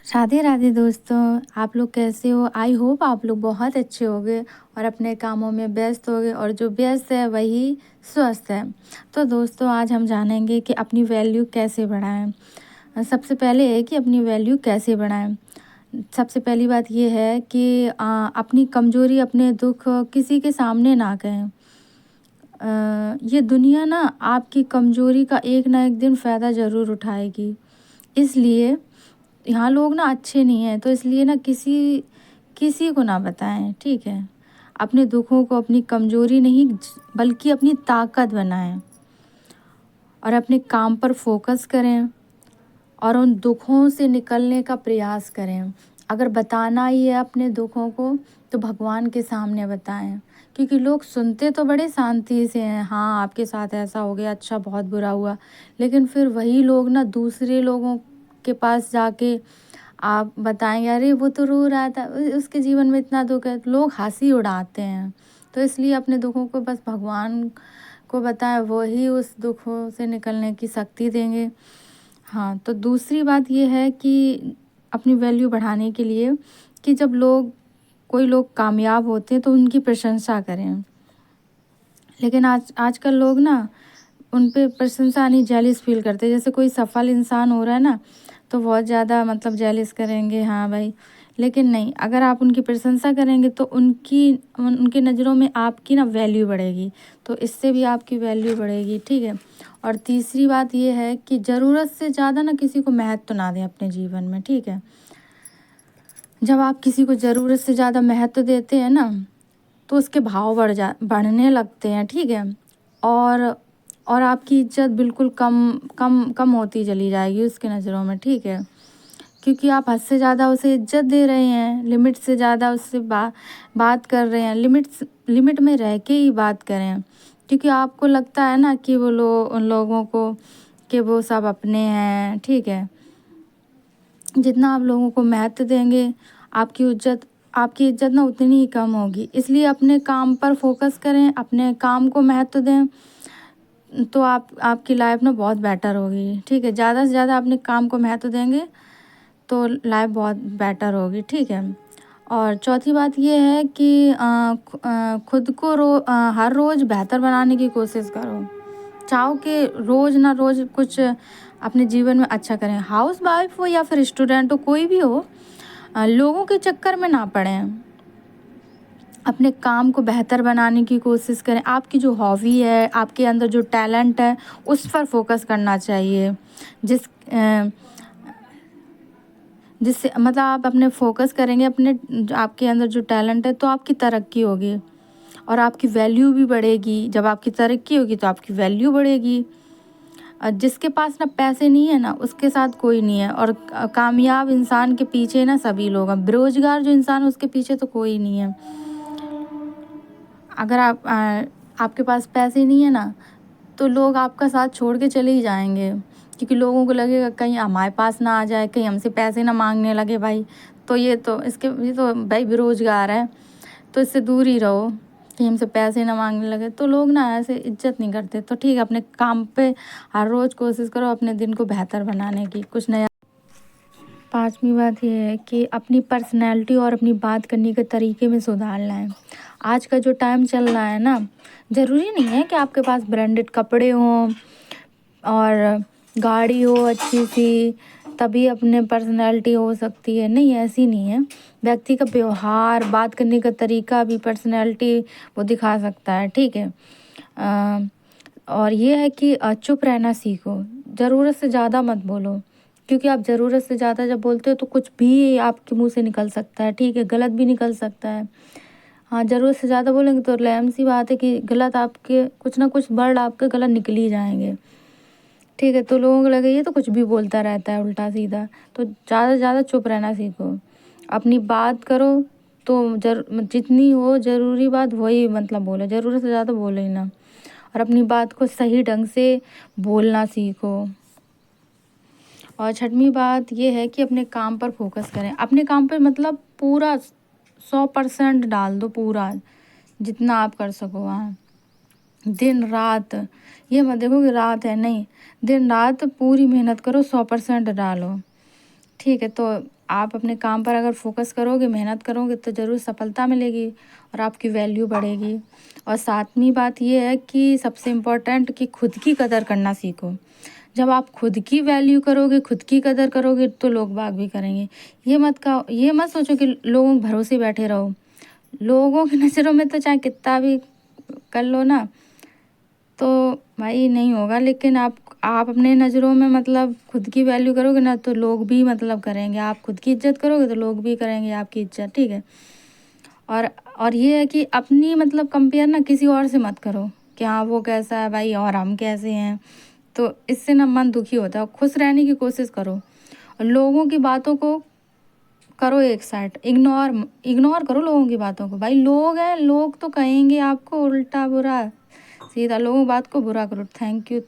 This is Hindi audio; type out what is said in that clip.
राधे राधे दोस्तों। आप लोग कैसे हो? आई होप आप लोग बहुत अच्छे होंगे और अपने कामों में व्यस्त होंगे, और जो व्यस्त है वही स्वस्थ है। तो दोस्तों, आज हम जानेंगे कि अपनी वैल्यू कैसे बढ़ाएं। सबसे पहले है कि अपनी वैल्यू कैसे बढ़ाएं। सबसे पहली बात ये है कि अपनी कमज़ोरी, अपने दुख किसी के सामने ना कहें। ये दुनिया ना आपकी कमज़ोरी का एक ना एक दिन फ़ायदा ज़रूर उठाएगी। इसलिए यहाँ लोग ना अच्छे नहीं हैं, तो इसलिए ना किसी किसी को ना बताएं, ठीक है। अपने दुखों को अपनी कमज़ोरी नहीं बल्कि अपनी ताकत बनाएं, और अपने काम पर फोकस करें और उन दुखों से निकलने का प्रयास करें। अगर बताना ही है अपने दुखों को, तो भगवान के सामने बताएं, क्योंकि लोग सुनते तो बड़े शांति से हैं, हाँ आपके साथ ऐसा हो गया, अच्छा बहुत बुरा हुआ। लेकिन फिर वही लोग ना दूसरे लोगों के पास जाके आप बताएंगे, अरे वो तो रो रहा था, उसके जीवन में इतना दुख है, लोग हंसी उड़ाते हैं। तो इसलिए अपने दुखों को बस भगवान को बताएं, वही उस दुखों से निकलने की शक्ति देंगे। हाँ, तो दूसरी बात ये है कि अपनी वैल्यू बढ़ाने के लिए कि जब कोई लोग कामयाब होते हैं तो उनकी प्रशंसा करें। लेकिन आजकल लोग ना उन पे प्रशंसा नहीं, जेलिस फील करते। जैसे कोई सफल इंसान हो रहा है ना, तो बहुत ज़्यादा मतलब जेलिस करेंगे, हाँ भाई। लेकिन नहीं, अगर आप उनकी प्रशंसा करेंगे तो उनकी नज़रों में आपकी ना वैल्यू बढ़ेगी, तो इससे भी आपकी वैल्यू बढ़ेगी, ठीक है। और तीसरी बात ये है कि ज़रूरत से ज़्यादा ना किसी को महत्व ना दें अपने जीवन में, ठीक है। जब आप किसी को ज़रूरत से ज़्यादा महत्व देते हैं ना, तो उसके भाव बढ़ने लगते हैं, ठीक है। और और आपकी इज्जत बिल्कुल कम कम कम होती चली जाएगी उसकी नज़रों में, ठीक है। क्योंकि आप हद से ज़्यादा उसे इज्जत दे रहे हैं, लिमिट से ज़्यादा उससे बात कर रहे हैं। लिमिट में रह के ही बात करें, क्योंकि आपको लगता है ना कि उन लोगों को कि वो सब अपने हैं, ठीक है। जितना आप लोगों को महत्व देंगे, आपकी इज्जत ना उतनी ही कम होगी। इसलिए अपने काम पर फोकस करें, अपने काम को महत्व दें, तो आपकी लाइफ ना बहुत बेटर होगी, ठीक है। ज़्यादा से ज़्यादा अपने काम को महत्व देंगे तो लाइफ बहुत बेटर होगी, ठीक है। और चौथी बात ये है कि खुद को हर रोज़ बेहतर बनाने की कोशिश करो। चाहो कि रोज़ ना रोज़ कुछ अपने जीवन में अच्छा करें। हाउस वाइफ हो या फिर स्टूडेंट हो, कोई भी हो, लोगों के चक्कर में ना पड़ें। अपने काम को बेहतर बनाने की कोशिश करें। आपकी जो हॉबी है, आपके अंदर जो टैलेंट है, उस पर फोकस करना चाहिए। जिस जिससे मतलब आप अपने फोकस करेंगे, आपके अंदर जो टैलेंट है, तो आपकी तरक्की होगी और आपकी वैल्यू भी बढ़ेगी। जब आपकी तरक्की होगी तो आपकी वैल्यू बढ़ेगी। जिसके पास ना पैसे नहीं है ना, उसके साथ कोई नहीं है। और कामयाब इंसान के पीछे ना सभी लोग हैं। बेरोजगार जो इंसान है उसके पीछे तो कोई नहीं है। अगर आपके पास पैसे नहीं है ना, तो लोग आपका साथ छोड़ के चले ही जाएंगे, क्योंकि लोगों को लगेगा कहीं हमारे पास ना आ जाए, कहीं हमसे पैसे ना मांगने लगे भाई। तो ये तो भाई बेरोजगार है, तो इससे दूर ही रहो, कहीं हमसे पैसे ना मांगने लगे। तो लोग ना ऐसे इज्जत नहीं करते। तो ठीक है, अपने काम पे हर रोज़ कोशिश करो अपने दिन को बेहतर बनाने की, कुछ नया। पांचवी बात ये है कि अपनी पर्सनैलिटी और अपनी बात करने के तरीके में सुधार लाएं। आज का जो टाइम चल रहा है ना, ज़रूरी नहीं है कि आपके पास ब्रांडेड कपड़े हों और गाड़ी हो अच्छी सी, तभी अपने पर्सनैलिटी हो सकती है। नहीं, ऐसी नहीं है। व्यक्ति का व्यवहार, बात करने का तरीका भी पर्सनैलिटी वो दिखा सकता है, ठीक है। और ये है कि चुप रहना सीखो। ज़रूरत से ज़्यादा मत बोलो, क्योंकि आप ज़रूरत से ज़्यादा जब बोलते हो तो कुछ भी आपके मुंह से निकल सकता है, ठीक है। गलत भी निकल सकता है। हाँ, ज़रूरत से ज़्यादा बोलेंगे तो लैम सी बात है कि गलत आपके कुछ ना कुछ वर्ड आपके गलत निकल ही जाएंगे, ठीक है। तो लोगों को लगे ये तो कुछ भी बोलता रहता है उल्टा सीधा। तो ज़्यादा से ज़्यादा चुप रहना सीखो। अपनी बात करो तो जितनी हो ज़रूरी बात वही मतलब बोलो, ज़रूरत से ज़्यादा बोलो ही ना। और अपनी बात को सही ढंग से बोलना सीखो। और छठवीं बात ये है कि अपने काम पर फोकस करें। अपने काम पर मतलब पूरा 100% डाल दो, पूरा जितना आप कर सको। हाँ, दिन रात ये मत देखो कि रात है, नहीं, दिन रात पूरी मेहनत करो, 100% डालो, ठीक है। तो आप अपने काम पर अगर फोकस करोगे, मेहनत करोगे तो ज़रूर सफलता मिलेगी और आपकी वैल्यू बढ़ेगी। और सातवीं बात ये है कि सबसे इम्पोर्टेंट कि खुद की कदर करना सीखो। जब आप खुद की वैल्यू करोगे, खुद की कदर करोगे तो लोग बाग भी करेंगे। ये मत सोचो कि लोगों के भरोसे बैठे रहो। लोगों की नज़रों में तो चाहे कितना भी कर लो ना, तो भाई नहीं होगा, लेकिन आप अपने नज़रों में मतलब खुद की वैल्यू करोगे ना तो लोग भी मतलब करेंगे। आप खुद की इज्जत करोगे तो लोग भी करेंगे आपकी इज्जत, ठीक है। और ये है कि अपनी मतलब कंपेयर ना किसी और से मत करो कि हाँ वो कैसा है भाई और हम कैसे हैं। तो इससे ना मन दुखी होता है। खुश रहने की कोशिश करो और लोगों की बातों को करो एक साइड, इग्नोर इग्नोर करो लोगों की बातों को। भाई लोग हैं, लोग तो कहेंगे आपको उल्टा बुरा सीधा, लोगों की बात को बुरा करो। Thank you.